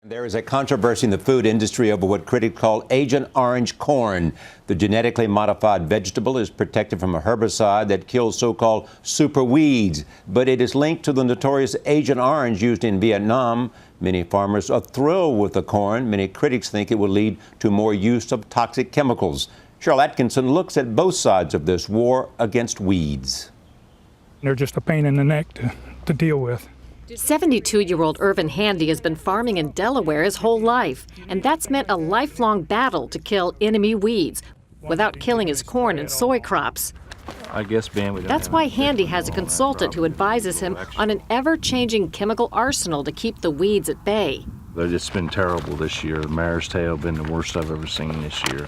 There is a controversy in the food industry over what critics call Agent Orange corn. The genetically modified vegetable is protected from a herbicide that kills so-called super weeds, but it is linked to the notorious Agent Orange used in Vietnam. Many farmers are thrilled with the corn. Many critics think it will lead to more use of toxic chemicals. Sharyl Attkisson looks at both sides of this war against weeds. They're just a pain in the neck to deal with. 72-year-old Irvin Handy has been farming in Delaware his whole life, and that's meant a lifelong battle to kill enemy weeds without killing his corn and soy crops. That's why Handy has a consultant who advises him on an ever-changing chemical arsenal to keep the weeds at bay. It's been terrible this year. The mare's tail been the worst I've ever seen this year.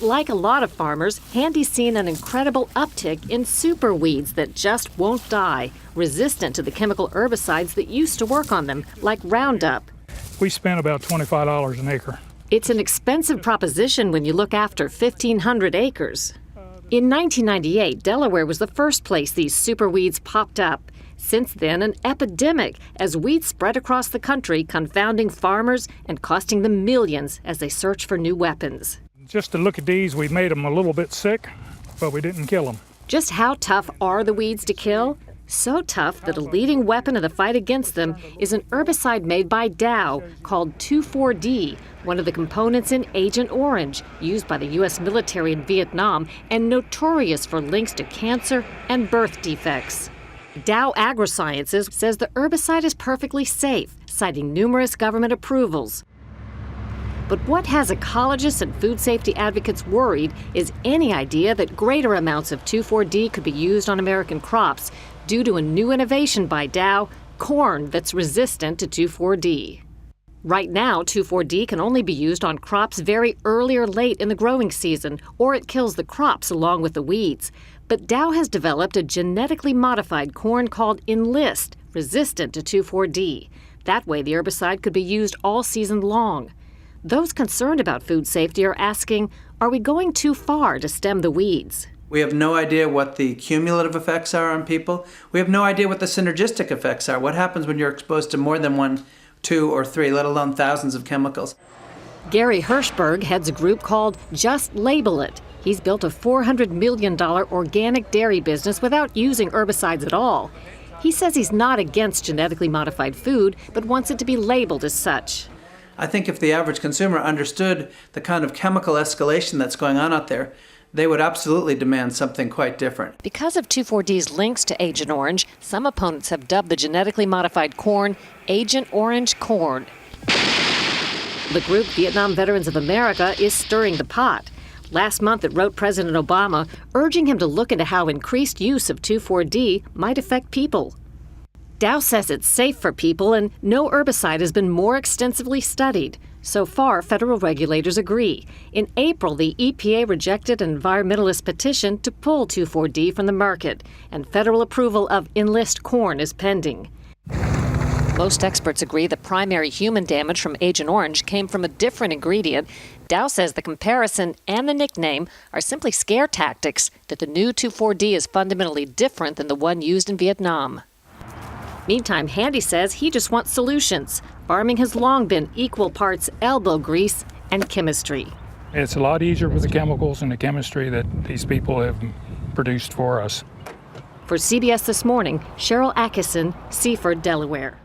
Like a lot of farmers, Handy's seen an incredible uptick in super weeds that just won't die, resistant to the chemical herbicides that used to work on them, like Roundup. We spent about $25 an acre. It's an expensive proposition when you look after 1,500 acres. In 1998, Delaware was the first place these super weeds popped up. Since then, an epidemic as weeds spread across the country, confounding farmers and costing them millions as they search for new weapons. Just to look at these, we made them a little bit sick, but we didn't kill them. Just how tough are the weeds to kill? So tough that a leading weapon of the fight against them is an herbicide made by Dow called 2,4-D, one of the components in Agent Orange, used by the U.S. military in Vietnam and notorious for links to cancer and birth defects. Dow AgroSciences says the herbicide is perfectly safe, citing numerous government approvals. But what has ecologists and food safety advocates worried is any idea that greater amounts of 2,4-D could be used on American crops due to a new innovation by Dow, corn that's resistant to 2,4-D. Right now, 2,4-D can only be used on crops very early or late in the growing season, or it kills the crops along with the weeds. But Dow has developed a genetically modified corn called Enlist, resistant to 2,4-D. That way, the herbicide could be used all season long. Those concerned about food safety are asking, are we going too far to stem the weeds? We have no idea what the cumulative effects are on people. We have no idea what the synergistic effects are. What happens when you're exposed to more than 1, 2, or 3, let alone thousands of chemicals? Gary Hirschberg heads a group called Just Label It. He's built a $400 million organic dairy business without using herbicides at all. He says he's not against genetically modified food, but wants it to be labeled as such. I think if the average consumer understood the kind of chemical escalation that's going on out there, they would absolutely demand something quite different. Because of 2,4-D's links to Agent Orange, some opponents have dubbed the genetically modified corn Agent Orange corn. The group Vietnam Veterans of America is stirring the pot. Last month, it wrote President Obama, urging him to look into how increased use of 2,4-D might affect people. Dow says it's safe for people and no herbicide has been more extensively studied. So far, federal regulators agree. In April, the EPA rejected an environmentalist petition to pull 2,4-D from the market, and federal approval of Enlist corn is pending. Most experts agree the primary human damage from Agent Orange came from a different ingredient. Dow says the comparison and the nickname are simply scare tactics, that the new 2,4-D is fundamentally different than the one used in Vietnam. Meantime, Handy says he just wants solutions. Farming has long been equal parts elbow grease and chemistry. It's a lot easier with the chemicals and the chemistry that these people have produced for us. For CBS This Morning, Sharyl Attkisson, Seaford, Delaware.